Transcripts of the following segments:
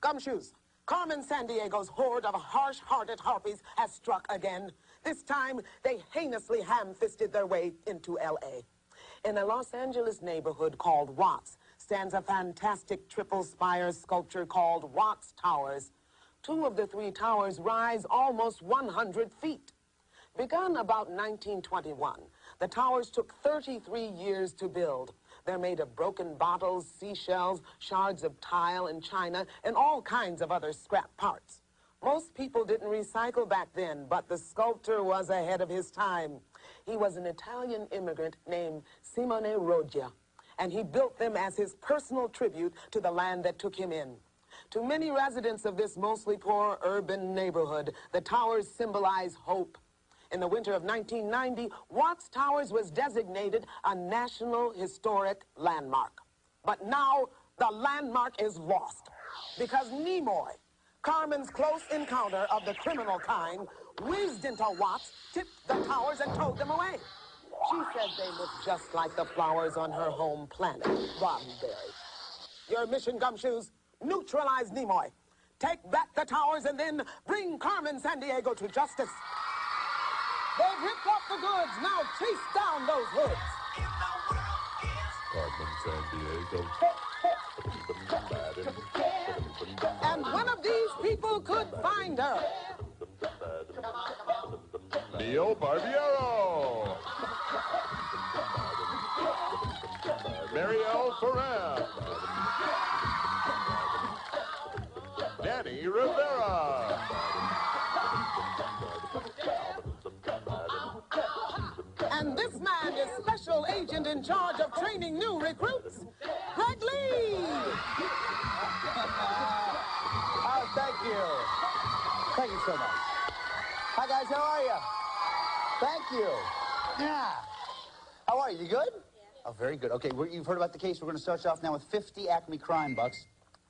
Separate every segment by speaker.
Speaker 1: Gumshoes, Carmen Sandiego's horde of harsh-hearted harpies has struck again. This time, they heinously ham-fisted their way into L.A. In a Los Angeles neighborhood called Watts stands a fantastic triple-spire sculpture called Watts Towers. 2 of the 3 towers rise almost 100 feet. Begun about 1921, the towers took 33 years to build. They're made of broken bottles, seashells, shards of tile and china, and all kinds of other scrap parts. Most people didn't recycle back then, but the sculptor was ahead of his time. He was an Italian immigrant named Simone Roggia, and he built them as his personal tribute to the land that took him in. To many residents of this mostly poor urban neighborhood, the towers symbolize hope. In the winter of 1990, Watts Towers was designated a National Historic Landmark. But now, the landmark is lost because Kneemoi, Carmen's close encounter of the criminal kind, whizzed into Watts, tipped the towers, and towed them away. She said they looked just like the flowers on her home planet, Roddenberry. Your mission, Gumshoes, neutralize Kneemoi. Take back the towers and then bring Carmen Sandiego to justice. They've ripped off the goods. Now chase down those hoods.
Speaker 2: Carmen Sandiego.
Speaker 1: And one of these people could find her.
Speaker 2: Neo Barbiero. Marielle Ferrer. Danny Rivera.
Speaker 1: And this man is special agent in charge of training new recruits, Greg Lee.
Speaker 3: Oh, thank you. Thank you so much. Hi, guys. How are you? Thank you. Yeah. How are you? You good? Yeah. Oh, very good. Okay, you've heard about the case. We're going to start you off now with 50 Acme crime bucks.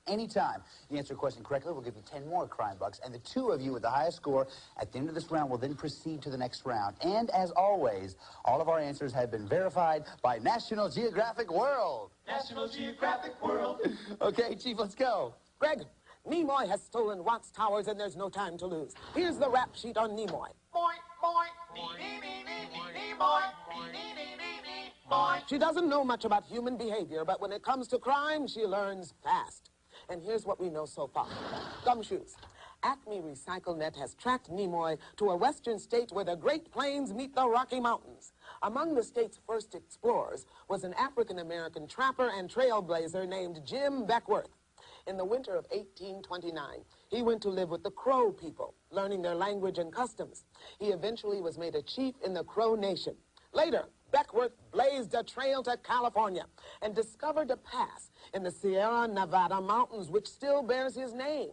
Speaker 3: Anytime you answer a question correctly, we'll give you 10 more crime bucks. And the 2 of you with the highest score at the end of this round will then proceed to the next round. And as always, all of our answers have been verified by National Geographic World.
Speaker 4: National Geographic World.
Speaker 3: Okay, Chief, let's go.
Speaker 1: Greg, Kneemoi has stolen Watts Towers and there's no time to lose. Here's the rap sheet on Kneemoi. She doesn't know much about human behavior, but when it comes to crime, she learns fast. And here's what we know so far. Gumshoes. Acme RecycleNet has tracked Kneemoi to a western state where the Great Plains meet the Rocky Mountains. Among the state's first explorers was an African-American trapper and trailblazer named Jim Beckworth. In the winter of 1829, he went to live with the Crow people, learning their language and customs. He eventually was made a chief in the Crow Nation. Later, Beckworth blazed a trail to California and discovered a pass in the Sierra Nevada mountains which still bears his name.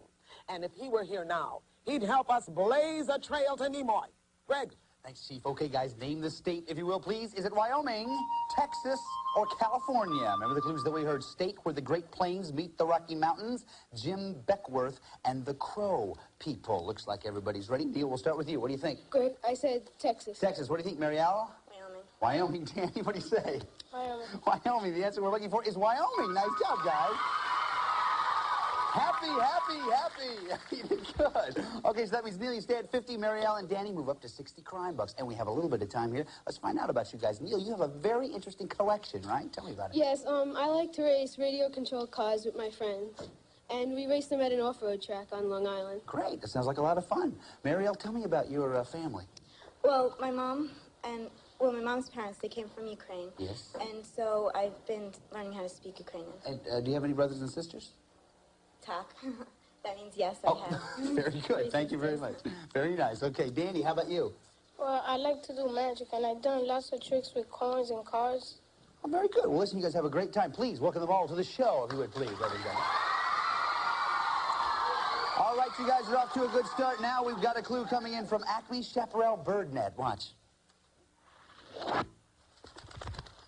Speaker 1: And if he were here now, he'd help us blaze a trail to Kneemoi. Greg.
Speaker 3: Thanks, Chief. Okay, guys, name the state, if you will, please. Is it Wyoming, Texas, or California? Remember the clues that we heard? State where the Great Plains meet the Rocky Mountains, Jim Beckworth, and the Crow people. Looks like everybody's ready. Neil, we'll start with you. What do you think?
Speaker 5: Greg, I said Texas.
Speaker 3: Texas. What do you think, Marielle?
Speaker 5: Wyoming.
Speaker 3: Wyoming. Danny, what do you say?
Speaker 5: Wyoming.
Speaker 3: Wyoming. The answer we're looking for is Wyoming. Nice job, guys. Happy. You did good. Okay, so that means Neil, you stay at 50. Marielle and Danny move up to 60 crime bucks. And we have a little bit of time here. Let's find out about you guys. Neil, you have a very interesting collection, right? Tell me about it.
Speaker 5: Yes, I like to race radio-controlled cars with my friends. And we race them at an off-road track on Long Island.
Speaker 3: Great. That sounds like a lot of fun. Marielle, tell me about your family.
Speaker 6: Well, my mom's parents, they came from Ukraine.
Speaker 3: Yes.
Speaker 6: And so I've been learning how to speak Ukrainian.
Speaker 3: And do you have any brothers and sisters?
Speaker 6: Tak. That means yes, I have.
Speaker 3: Very good. Thank you very much. Very nice. Okay, Danny, how about you?
Speaker 5: Well, I like to do magic, and I've done lots of tricks with coins and cars.
Speaker 3: Oh, very good. Well, listen, you guys have a great time. Please, welcome them all to the show, if you would, please, everybody. All right, you guys are off to a good start. Now we've got a clue coming in from Acme Chaparral BirdNet. Watch.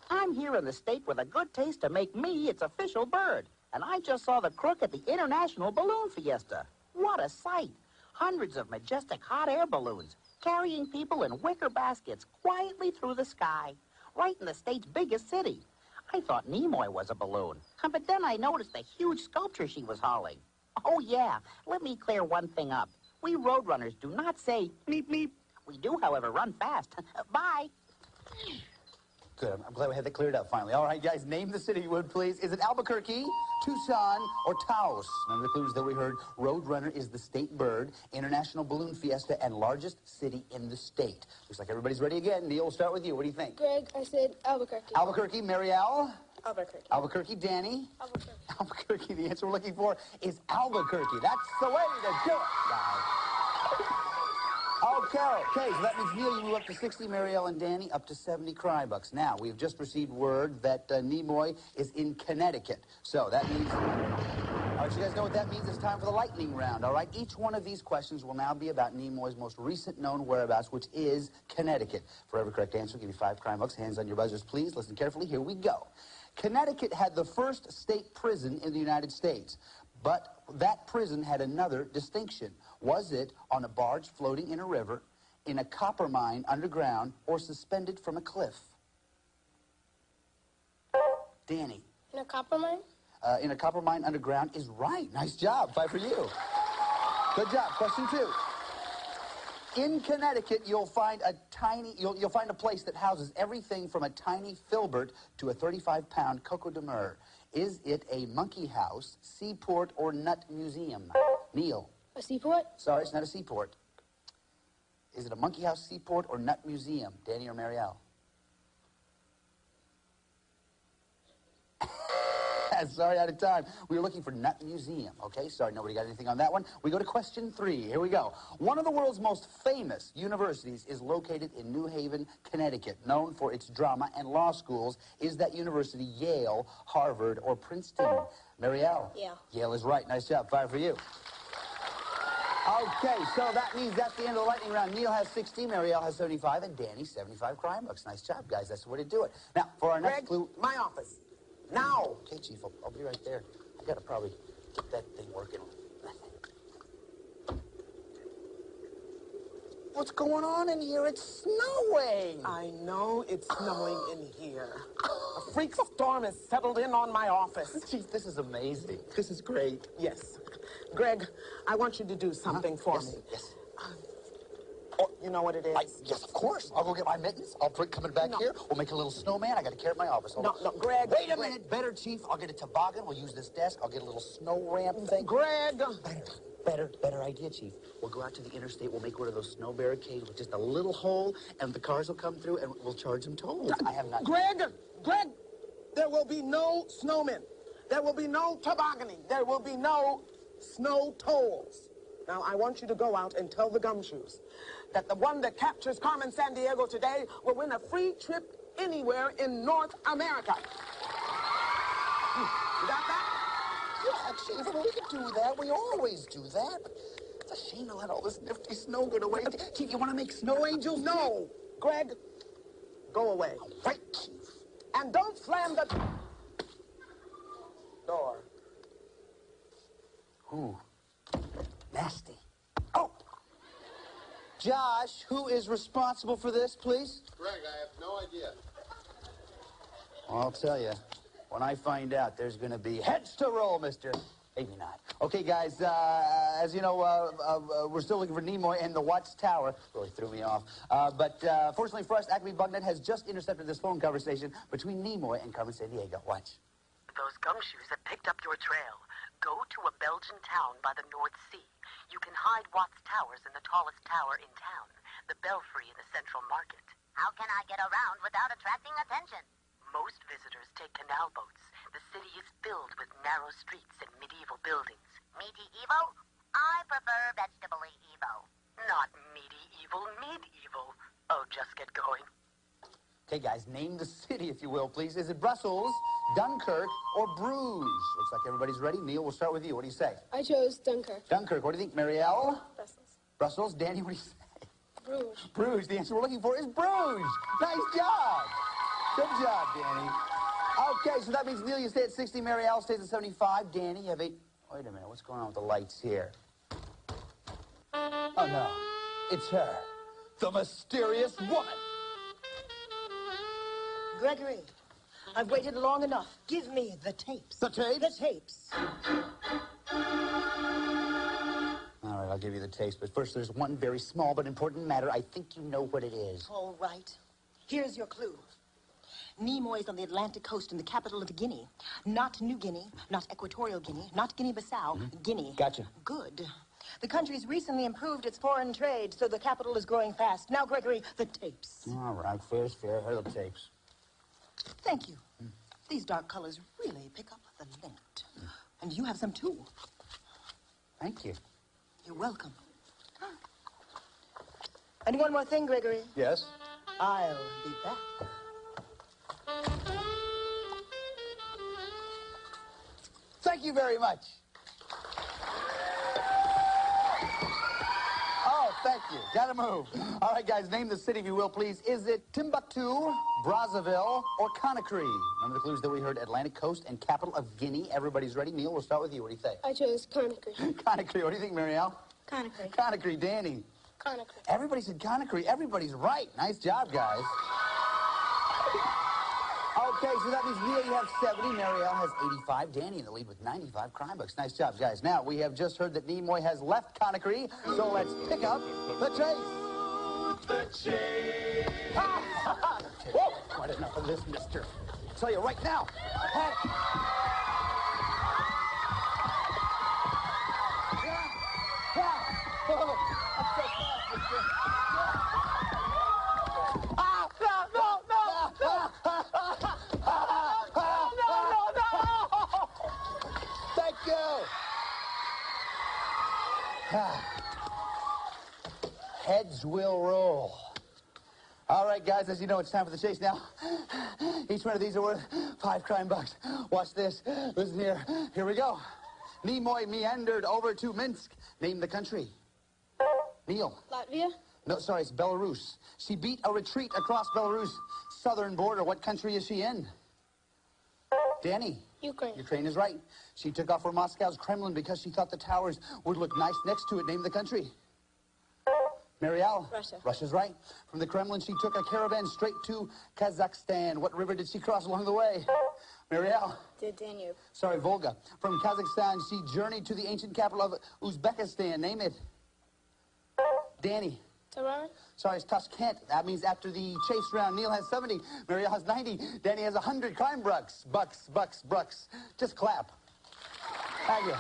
Speaker 7: I'm here in the state with a good taste to make me its official bird. And I just saw the crook at the International Balloon Fiesta. What a sight. Hundreds of majestic hot air balloons carrying people in wicker baskets quietly through the sky, right in the state's biggest city. I thought Kneemoi was a balloon, but then I noticed the huge sculpture she was hauling. Oh, yeah. Let me clear one thing up. We roadrunners do not say meep, meep. We do, however, run fast. Bye.
Speaker 3: Good. I'm glad we had that cleared up finally. All right, guys, name the city you would, please. Is it Albuquerque, Tucson, or Taos? Remember the clues that we heard. Roadrunner is the state bird, International Balloon Fiesta, and largest city in the state. Looks like everybody's ready again. Neil, we'll start with you. What do you think?
Speaker 5: Greg, I said Albuquerque.
Speaker 3: Albuquerque, Marielle?
Speaker 6: Albuquerque.
Speaker 3: Albuquerque, Danny?
Speaker 6: Albuquerque.
Speaker 3: Albuquerque, the answer we're looking for is Albuquerque. That's the way to do it, guys. Okay, so that means Neil, you move up to 60, Marielle and Danny up to 70 cry bucks. Now, we've just received word that Kneemoi is in Connecticut. So that means, all right, you guys know what that means? It's time for the lightning round, all right? Each one of these questions will now be about Kneemoi's most recent known whereabouts, which is Connecticut. For every correct answer, I'll give you 5 cry bucks. Hands on your buzzers, please. Listen carefully. Here we go. Connecticut had the first state prison in the United States, but that prison had another distinction. Was it on a barge floating in a river, in a copper mine underground, or suspended from a cliff? Danny.
Speaker 5: In a copper mine?
Speaker 3: In a copper mine underground is right. Nice job. 5 for you. Good job. Question 2. In Connecticut, you'll find a place that houses everything from a tiny filbert to a 35-pound coco de mer. Is it a monkey house, seaport, or nut museum? Neil.
Speaker 5: A seaport?
Speaker 3: Sorry, it's not a seaport. Is it a monkey house, seaport, or nut museum? Danny or Marielle? Sorry, out of time. We were looking for nut museum. Okay, sorry, nobody got anything on that one. We go to question 3. Here we go. One of the world's most famous universities is located in New Haven, Connecticut, known for its drama and law schools. Is that university Yale, Harvard, or Princeton? Marielle?
Speaker 6: Yale.
Speaker 3: Yale is right. Nice job. 5 for you. Okay, so that means that's the end of the lightning round. Neil has 60, Marielle has 75, and Danny 75 crime bucks. Nice job, guys. That's the way to do it. Now, for our next
Speaker 1: Greg,
Speaker 3: clue...
Speaker 1: my office. Now.
Speaker 3: Okay, Chief, I'll be right there. I gotta probably get that thing working. What's going on in here? It's snowing.
Speaker 1: I know it's snowing in here. A freak storm has settled in on my office.
Speaker 3: Chief, this is amazing. This is great.
Speaker 1: Yes. Greg, I want you to do something for me.
Speaker 3: Yes.
Speaker 1: Oh, you know what it is?
Speaker 3: Yes, of course. I'll go get my mittens. I'll bring coming back here. We'll make a little snowman. I got to carry it in my office. Hold on.
Speaker 1: No, Greg.
Speaker 3: Wait a minute. Better, Chief. I'll get a toboggan. We'll use this desk. I'll get a little snow ramp thing.
Speaker 1: Greg.
Speaker 3: Better idea, Chief. We'll go out to the interstate. We'll make one of those snow barricades with just a little hole, and the cars will come through, and we'll charge them tolls. I have not...
Speaker 1: Greg, there will be no snowmen. There will be no tobogganing. There will be no snow tolls. Now, I want you to go out and tell the gumshoes that the one that captures Carmen Sandiego today will win a free trip anywhere in North America. You got that?
Speaker 3: Yeah, Chief, we can do that. We always do that. It's a shame to let all this nifty snow go to waste. Chief, you want to make snow angels?
Speaker 1: No. Greg, go away.
Speaker 3: Right, Chief.
Speaker 1: And don't slam the door.
Speaker 3: Ooh, nasty. Oh! Josh, who is responsible for this, please?
Speaker 2: Greg, I have no idea.
Speaker 3: Well, I'll tell you, when I find out, there's going to be heads to roll, mister. Maybe not. Okay, guys, as you know, we're still looking for Kneemoi and the Watts Tower. Really threw me off. But fortunately for us, Acme Bugnet has just intercepted this phone conversation between Kneemoi and Carmen Sandiego. Watch.
Speaker 8: Those gumshoes have picked up your trail. Go to a Belgian town by the North Sea. You can hide Watts Towers in the tallest tower in town, the Belfry in the Central Market.
Speaker 9: How can I get around without attracting attention?
Speaker 8: Most visitors take canal boats. The city is filled with narrow streets and medieval buildings.
Speaker 9: Meaty Evo? I prefer vegetable-y Evo.
Speaker 8: Not medieval, medieval. Oh, just get going.
Speaker 3: Okay, guys, name the city, if you will, please. Is it Brussels, Dunkirk, or Bruges? Looks like everybody's ready. Neil, we'll start with you. What do you say?
Speaker 5: I chose Dunkirk.
Speaker 3: Dunkirk. What do you think, Marielle?
Speaker 5: Brussels.
Speaker 3: Brussels. Danny, what do you say?
Speaker 5: Bruges.
Speaker 3: Bruges. The answer we're looking for is Bruges. Nice job. Good job, Danny. Okay, so that means Neil, you stay at 60. Marielle stays at 75. Danny, you have 8. Wait a minute. What's going on with the lights here? Oh, no. It's her. The mysterious woman.
Speaker 10: Gregory, I've waited long enough. Give me the tapes.
Speaker 3: The tapes?
Speaker 10: The tapes.
Speaker 3: I'll give you the taste. But first, there's one very small but important matter. I think you know what it is.
Speaker 10: All right. Here's your clue. Kneemoi is on the Atlantic coast in the capital of Guinea. Not New Guinea, not Equatorial Guinea, not Guinea-Bissau, Guinea.
Speaker 3: Gotcha.
Speaker 10: Good. The country's recently improved its foreign trade, so the capital is growing fast. Now, Gregory, the tapes.
Speaker 3: All right, fair's fair. Here are the tapes.
Speaker 10: Thank you. These dark colors really pick up the lint. And you have some, too.
Speaker 3: Thank you.
Speaker 10: You're welcome. And one more thing, Gregory.
Speaker 3: Yes?
Speaker 10: I'll be back.
Speaker 3: Thank you very much. Oh, thank you. Gotta move. All right, guys, name the city, if you will, please. Is it Timbuktu, Brazzaville, or Conakry? Remember the clues that we heard: Atlantic coast and capital of Guinea. Everybody's ready. Neil, we'll start with you. What do you think?
Speaker 5: I chose Conakry.
Speaker 3: Conakry. What do you think, Marielle?
Speaker 6: Conakry.
Speaker 3: Conakry. Danny?
Speaker 5: Conakry.
Speaker 3: Everybody said Conakry. Everybody's right. Nice job, guys. Okay, so that means Neil, you have 70. Marielle has 85. Danny in the lead with 95 crime bucks. Nice job, guys. Now, we have just heard that Kneemoi has left Conakry, so let's pick up the chase.
Speaker 4: The chase.
Speaker 3: Whoa, quite enough of this, mister. I'll tell you right now. Heads will roll. All right, guys, as you know, it's time for the chase now. Each one of these are worth 5 crime bucks. Watch this. Listen here. Here we go. Kneemoi meandered over to Minsk. Name the country. Neil.
Speaker 5: Latvia.
Speaker 3: No, sorry, it's Belarus. She beat a retreat across Belarus' southern border. What country is she in? Danny.
Speaker 5: Ukraine.
Speaker 3: Ukraine is right. She took off for Moscow's Kremlin because she thought the towers would look nice next to it. Name the country. Marielle?
Speaker 5: Russia.
Speaker 3: Russia's right. From the Kremlin, she took a caravan straight to Kazakhstan. What river did she cross along the way? Marielle?
Speaker 6: The Danube.
Speaker 3: Sorry, Volga. From Kazakhstan, she journeyed to the ancient capital of Uzbekistan. Name it. Danny?
Speaker 5: Tehran.
Speaker 3: Sorry, it's Tashkent. That means after the chase round, Neil has 70, Marielle has 90, Danny has 100 crime bucks. Bucks. Just clap. Thank you.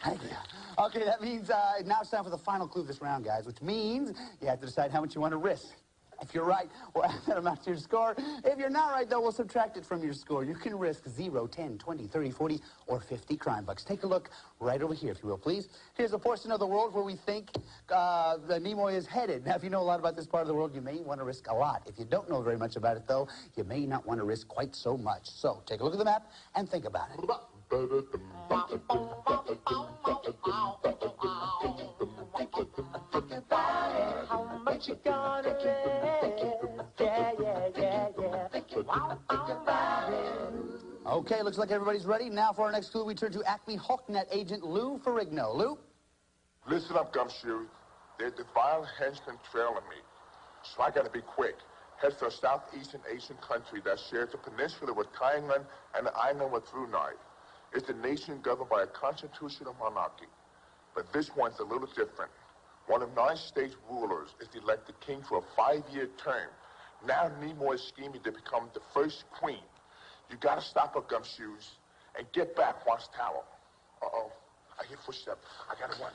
Speaker 3: Thank you. Okay, that means now it's time for the final clue of this round, guys, which means you have to decide how much you want to risk. If you're right, we'll add that amount to your score. If you're not right, though, we'll subtract it from your score. You can risk 0, 10, 20, 30, 40, or 50 crime bucks. Take a look right over here, if you will, please. Here's a portion of the world where we think the Kneemoi is headed. Now, if you know a lot about this part of the world, you may want to risk a lot. If you don't know very much about it, though, you may not want to risk quite so much. So take a look at the map and think about it.
Speaker 4: How much you gonna risk? Yeah.
Speaker 3: Okay, looks like everybody's ready. Now for our next clue, we turn to Acme HawkNet agent Lou Ferrigno. Lou?
Speaker 2: Listen up, Gumshoe. There's the vile henchman trailing me, so I gotta be quick. Head for a Southeastern Asian country that shares a peninsula with Thailand and an island with Brunei. It's a nation governed by a constitutional monarchy. But this one's a little different. One of 9 states' rulers is elected king for a 5-year term. Now Kneemoi is scheming to become the first queen. You gotta stop her, Gumshoes, and get back Juan's tower. Uh-oh, I hear footsteps. I gotta run.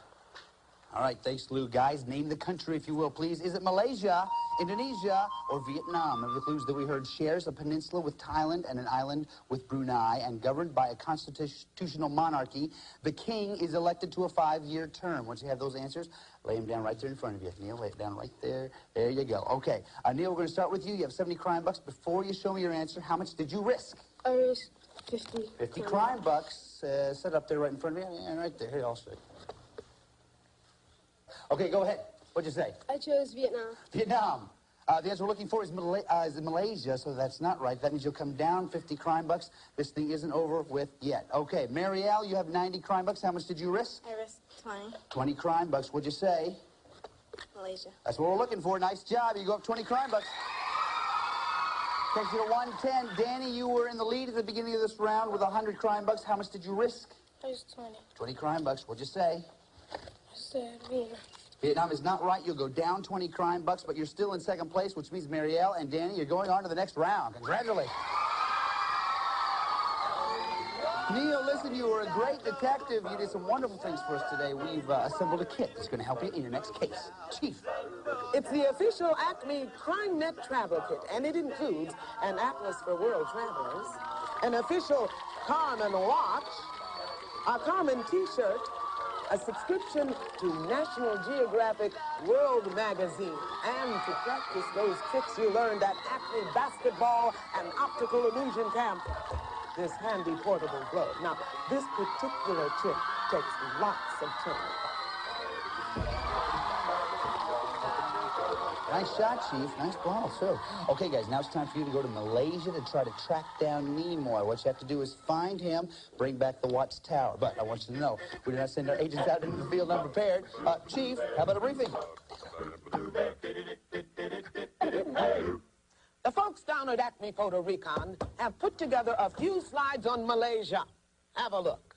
Speaker 3: All right, thanks, Lou. Guys, name the country, if you will, please. Is it Malaysia, Indonesia, or Vietnam? Remember the clues that we heard: shares a peninsula with Thailand and an island with Brunei, and governed by a constitutional monarchy. The king is elected to a 5-year term. Once you have those answers, lay them down right there in front of you. Neil, lay it down right there. There you go. Okay, Neil, we're going to start with you. You have 70 crime bucks. Before you show me your answer, how much did you risk?
Speaker 5: I risked 50.
Speaker 3: 50 crime bucks. Set up there right in front of you. Yeah, right there. Here, I'll show you. Okay, go ahead. What'd you say?
Speaker 5: I chose Vietnam.
Speaker 3: Vietnam. The answer we're looking for is Malaysia, so that's not right. That means you'll come down 50 crime bucks. This thing isn't over with yet. Okay, Marielle, you have 90 crime bucks. How much did you risk?
Speaker 6: I risked 20.
Speaker 3: 20 crime bucks. What'd you say?
Speaker 6: Malaysia.
Speaker 3: That's what we're looking for. Nice job. You go up 20 crime bucks. Takes you to 110. Danny, you were in the lead at the beginning of this round with 100 crime bucks. How much did you risk?
Speaker 5: It's 20.
Speaker 3: 20 crime bucks. What'd you say?
Speaker 5: I said Vietnam.
Speaker 3: Vietnam is not right. You'll go down 20 crime bucks, but you're still in second place, which means Marielle and Danny, you're going on to the next round. Congratulations. Neil, listen, you were a great detective. You did some wonderful things for us today. We've assembled a kit that's going to help you in your next case. Chief.
Speaker 1: It's the official Acme Crime Net travel kit, and it includes an atlas for world travelers, an official Carmen watch, a Carmen t-shirt, a subscription to National Geographic World Magazine, and to practice those tricks you learned at Acme Basketball and Optical Illusion Camp, this handy portable globe. Now, this particular trick takes lots of training.
Speaker 3: Nice shot, Chief. Nice ball, too. Okay, guys, now it's time for you to go to Malaysia to try to track down Kneemoi. What you have to do is find him, bring back the Watts Tower. But I want you to know, we do not send our agents out into the field unprepared. Chief, how about a briefing?
Speaker 1: The folks down at Acme Photo Recon have put together a few slides on Malaysia. Have a look.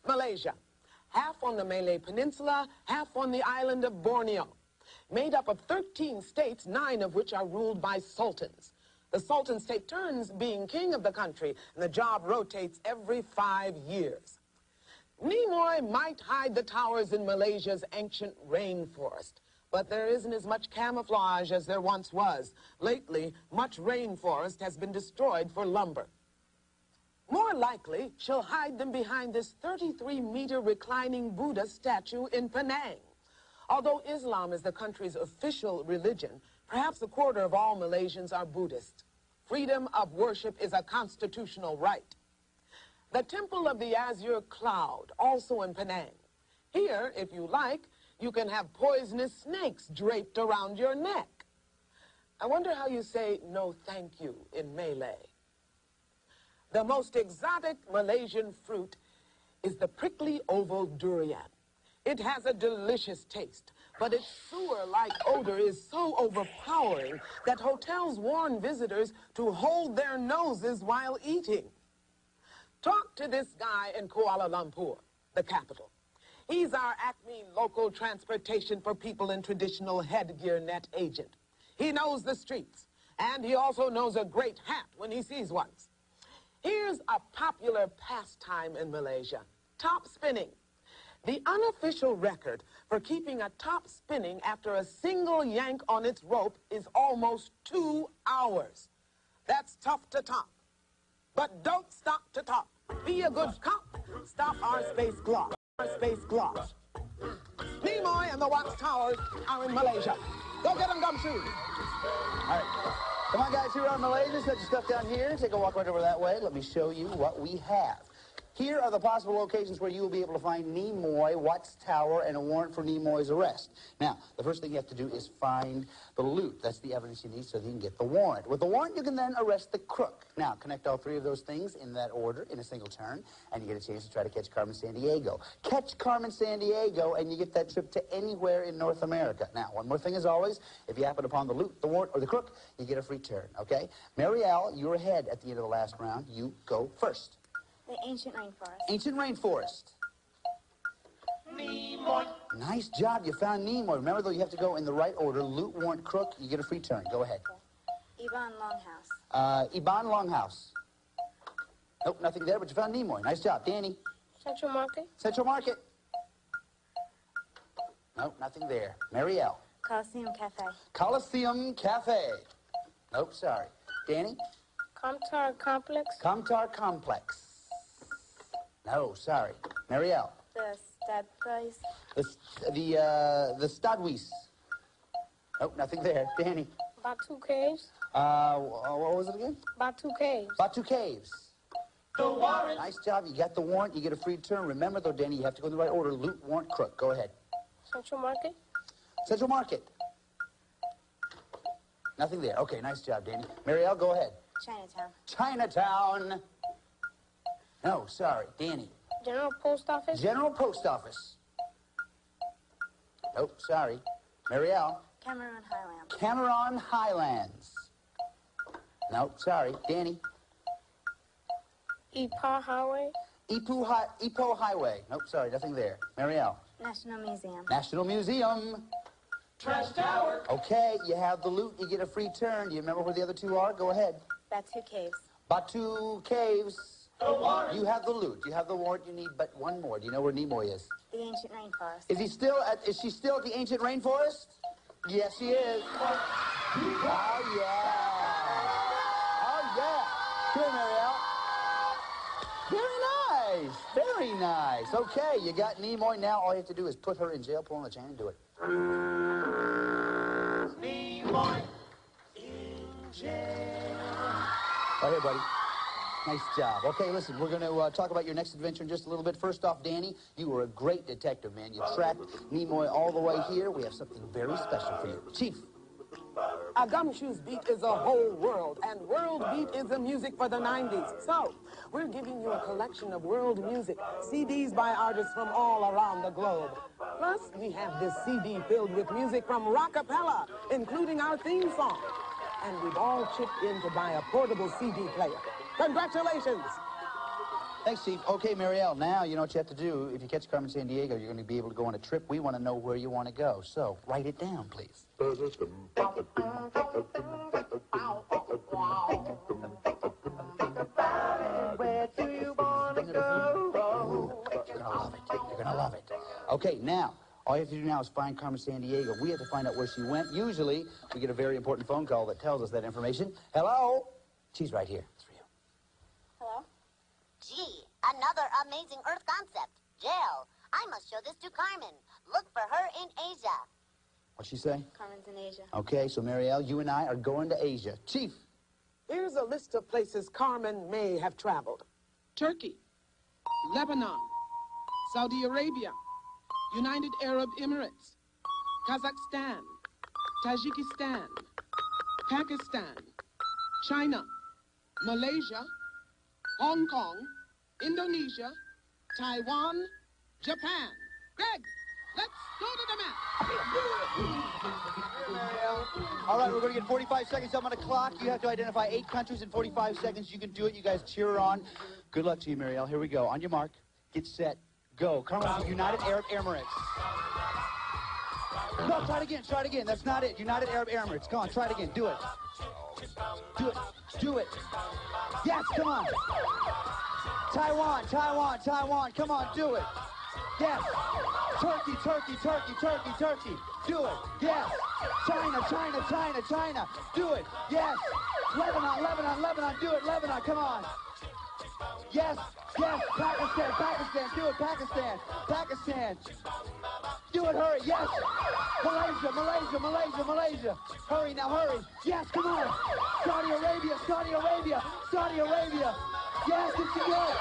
Speaker 1: Malaysia, half on the Malay Peninsula, half on the island of Borneo. Made up of 13 states, 9 of which are ruled by sultans. The sultans take turns being king of the country, and the job rotates every 5 years. Kneemoi might hide the towers in Malaysia's ancient rainforest, but there isn't as much camouflage as there once was. Lately, much rainforest has been destroyed for lumber. More likely, she'll hide them behind this 33-meter reclining Buddha statue in Penang. Although Islam is the country's official religion, perhaps a quarter of all Malaysians are Buddhist. Freedom of worship is a constitutional right. The Temple of the Azure Cloud, also in Penang. Here, if you like, you can have poisonous snakes draped around your neck. I wonder how you say no thank you in Malay. The most exotic Malaysian fruit is the prickly oval durian. It has a delicious taste, but its sewer-like odor is so overpowering that hotels warn visitors to hold their noses while eating. Talk to this guy in Kuala Lumpur, the capital. He's our Acme local transportation for people in traditional headgear net agent. He knows the streets, and he also knows a great hat when he sees one. Here's a popular pastime in Malaysia, top spinning. The unofficial record for keeping a top spinning after a single yank on its rope is almost 2 hours. That's tough to top. But don't stop to top. Be a good cop. Stop our space gloss. Our space gloss. Kneemoi and the Watts Towers are in Malaysia. Go get them gumshoes.
Speaker 3: All right. Come on, guys, here on Malaysia. Set your stuff down here. Take a walk right over that way. Let me show you what we have. Here are the possible locations where you will be able to find Kneemoi, Watts Tower, and a warrant for Kneemoi's arrest. Now, the first thing you have to do is find the loot. That's the evidence you need so that you can get the warrant. With the warrant, you can then arrest the crook. Now, connect all 3 of those things in that order in a single turn, and you get a chance to try to catch Carmen Sandiego. Catch Carmen Sandiego, and you get that trip to anywhere in North America. Now, one more thing as always, if you happen upon the loot, the warrant, or the crook, you get a free turn, okay? Marielle, you're ahead at the end of the last round. You go first.
Speaker 6: The ancient rainforest.
Speaker 3: Ancient rainforest.
Speaker 4: Kneemoi.
Speaker 3: Nice job. You found Kneemoi. Remember, though, you have to go in the right order. Loot, warrant, crook. You get a free turn. Go ahead.
Speaker 6: Okay. Iban Longhouse.
Speaker 3: Iban Longhouse. Nope, nothing there, but you found Kneemoi. Nice job. Danny.
Speaker 5: Central Market.
Speaker 3: Central Market. Nope, nothing there. Marielle.
Speaker 6: Coliseum Cafe.
Speaker 3: Coliseum Cafe. Nope, sorry. Danny.
Speaker 5: Comtar Complex.
Speaker 3: Comtar Complex. No, sorry. Marielle.
Speaker 6: The Stad Place.
Speaker 3: The Stadwies. Nope, nothing there. Danny.
Speaker 5: Batu Caves.
Speaker 3: What was it again?
Speaker 5: Batu Caves.
Speaker 3: Batu Caves.
Speaker 4: The warrant.
Speaker 3: Nice job. You got the warrant. You get a free turn. Remember, though, Danny, you have to go in the right order. Loot, warrant, crook. Go ahead.
Speaker 5: Central Market.
Speaker 3: Central Market. Nothing there. Okay, nice job, Danny. Marielle, go ahead.
Speaker 6: Chinatown.
Speaker 3: Chinatown. No, sorry. Danny.
Speaker 5: General Post Office.
Speaker 3: General Post Office. Nope, sorry. Marielle.
Speaker 6: Cameron Highlands.
Speaker 3: Cameron Highlands. Nope, sorry. Danny.
Speaker 5: Ipoh Highway.
Speaker 3: Ipoh Highway. Nope, sorry, nothing there. Marielle.
Speaker 6: National Museum.
Speaker 3: National Museum.
Speaker 4: Trash Tower.
Speaker 3: Okay, you have the loot, you get a free turn. Do you remember where the other two are? Go ahead.
Speaker 6: Batu Caves.
Speaker 3: Batu Caves.
Speaker 4: The warrant.
Speaker 3: You have the loot. You have the warrant. You need but one more. Do you know where Kneemoi is?
Speaker 6: The ancient rainforest.
Speaker 3: Is she still at the ancient rainforest? Yes, she is. Oh, yeah. Oh, yeah. Come here, Marielle. Very nice. Very nice. Okay, you got Kneemoi. Now all you have to do is put her in jail, pull on the chain, and do it.
Speaker 4: Kneemoi in jail.
Speaker 3: Right here, buddy. Nice job. Okay, listen, we're going to talk about your next adventure in just a little bit. First off, Danny, you were a great detective, man. You tracked Kneemoi all the way here. We have something very special for you. Chief.
Speaker 1: A Gumshoe's beat is a whole world, and world beat is the music for the 90s. So, we're giving you a collection of world music, CDs by artists from all around the globe. Plus, we have this CD filled with music from rockapella, including our theme song. And we've all chipped in to buy a portable CD player. Congratulations!
Speaker 3: Thanks, Chief. Okay, Marielle, now you know what you have to do. If you catch Carmen Sandiego, you're going to be able to go on a trip. We want to know where you want to go. So, write it down, please.
Speaker 7: Where do you want to go?
Speaker 3: You're going to love it. You're going to love it. Okay, now, all you have to do now is find Carmen Sandiego. We have to find out where she went. Usually, we get a very important phone call that tells us that information. Hello? She's right here. It's for you.
Speaker 6: Hello?
Speaker 9: Gee, another amazing Earth concept. Jail. I must show this to Carmen. Look for her in Asia.
Speaker 3: What'd she say?
Speaker 6: Carmen's in Asia.
Speaker 3: Okay, so Marielle, you and I are going to Asia. Chief.
Speaker 1: Here's a list of places Carmen may have traveled.
Speaker 11: Turkey, Lebanon, Saudi Arabia, United Arab Emirates, Kazakhstan, Tajikistan, Pakistan, China, Malaysia, Hong Kong, Indonesia, Taiwan, Japan. Greg, let's go to the map.
Speaker 3: All right, we're going to get 45 seconds up on the clock. You have to identify 8 countries in 45 seconds. You can do it. You guys cheer her on. Good luck to you, Marielle. Here we go. On your mark, get set, go. Carmen, United Arab Emirates. No, try it again. Try it again. That's not it. United Arab Emirates. Come on, try it again. Do it. Do it. Do it. Yes, come on. Taiwan, Taiwan, Taiwan. Come on, do it. Yes. Turkey, Turkey, Turkey, Turkey, Turkey. Do it. Yes. China, China, China, China. Do it. Yes. Lebanon, Lebanon, Lebanon. Do it. Lebanon, come on. Yes. Yes. Pakistan, Pakistan. Do it. Pakistan. Pakistan. Do it. Hurry. Yes. Malaysia, Malaysia, Malaysia, Malaysia. Hurry now, hurry. Yes, come on. Saudi Arabia, Saudi Arabia, Saudi Arabia. Yes, it's good.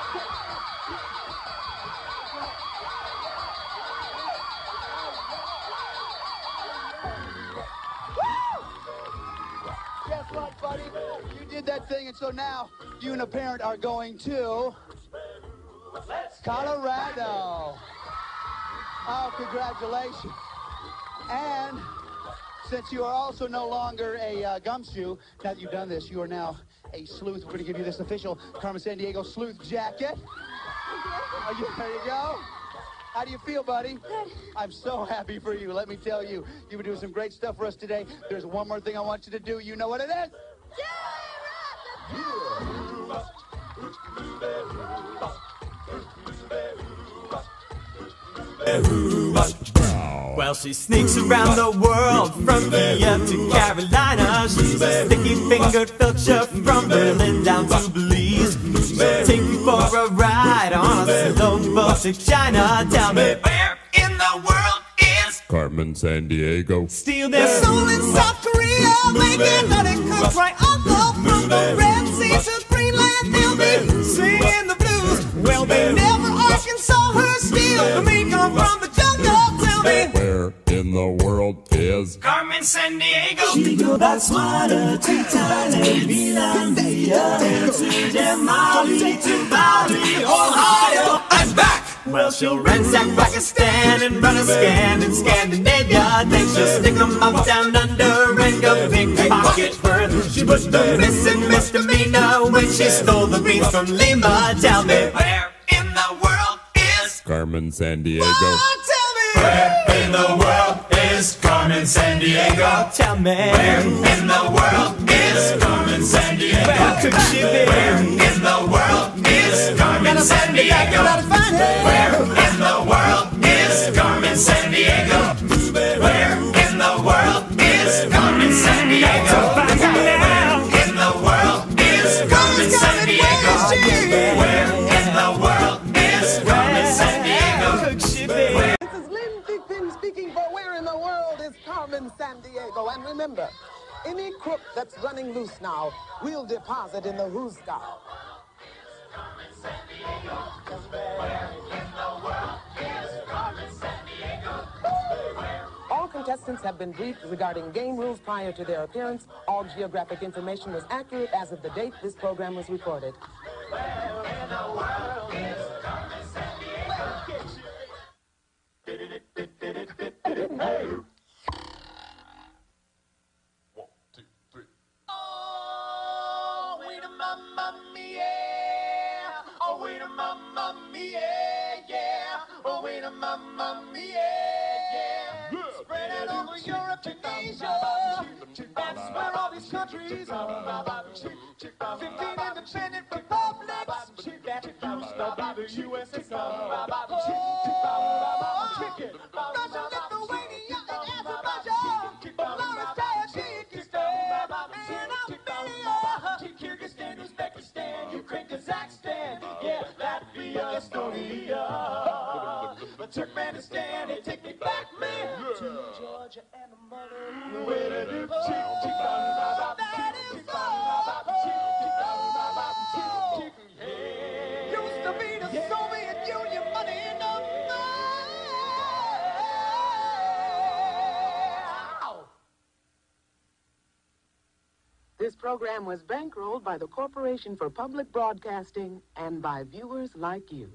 Speaker 3: Guess what, buddy? You did that thing, and so now you and a parent are going to Colorado. Oh, congratulations. And since you are also no longer a gumshoe, now that you've done this, you are now a sleuth. We're going to give you this official Carmen Sandiego sleuth jacket. There you go. How do you feel, buddy?
Speaker 6: Good.
Speaker 3: I'm so happy for you. Let me tell you, you've been doing some great stuff for us today. There's one more thing I want you to do. You know what it is?
Speaker 12: Well, she sneaks around the world from Kiev to Carolina. She's a sticky-fingered filcher from Berlin down to Belize. She'll take you for a ride on a slow boat to China. Tell me, where in the world is
Speaker 13: Carmen Sandiego?
Speaker 12: Steal their soul in South Korea, making honey cooked right on from the Red Sea to Greenland. They'll be singing the blues. Well, they never Arkansas her steal the meat come from the jungle. Tell me,
Speaker 13: where in the world is
Speaker 12: Carmen Sandiego?
Speaker 4: She go back smarter to Thailand, Vietnam, to Mali, to Bali, Ohio. I'm back
Speaker 12: Well, she'll ransack Pakistan and run a scan in Scandinavia. Then she'll stick 'em up down under and go pickpocket worth. She was the missing misdemeanor when she stole the beans from Lima. Tell me, where in the world is
Speaker 13: Carmen Sandiego?
Speaker 12: Oh, tell me,
Speaker 4: where in the world is Carmen Sandiego?
Speaker 12: Tell me,
Speaker 4: where in the world is Carmen Sandiego?
Speaker 12: Where could she be?
Speaker 4: Where in the world is Carmen Sandiego? Where in the world is Carmen Sandiego? Where in the world is Carmen Sandiego? Where in the world is Carmen Sandiego? Where in the world is Carmen Sandiego?
Speaker 12: could she be?
Speaker 1: This is Lynn Thigpen speaking for Where in the World is Carmen Sandiego. And remember, any crook that's running loose now, we'll deposit in the Who's Scow. All contestants have been briefed regarding game rules prior to their appearance. All geographic information was accurate as of the date this program was recorded.
Speaker 4: Oh, wait a mamma mia. Oh, wait a mamma mia, yeah. Oh, wait a mamma mia, yeah. Spread it over Europe and Asia. That's where all these countries are. 15 independent republics that used to be the USSR. Russia, Lithuania, and Azerbaijan. Belarus, Tajikistan, and Armenia. Kyrgyzstan, Uzbekistan, Ukraine, Kazakhstan. Yeah, Latvia, Estonia. Turkmenistan, they take me back, man. To Georgia and the mother. Where did it used to be the Soviet Union money in the
Speaker 1: This program was bankrolled by the Corporation for Public Broadcasting and by viewers like you.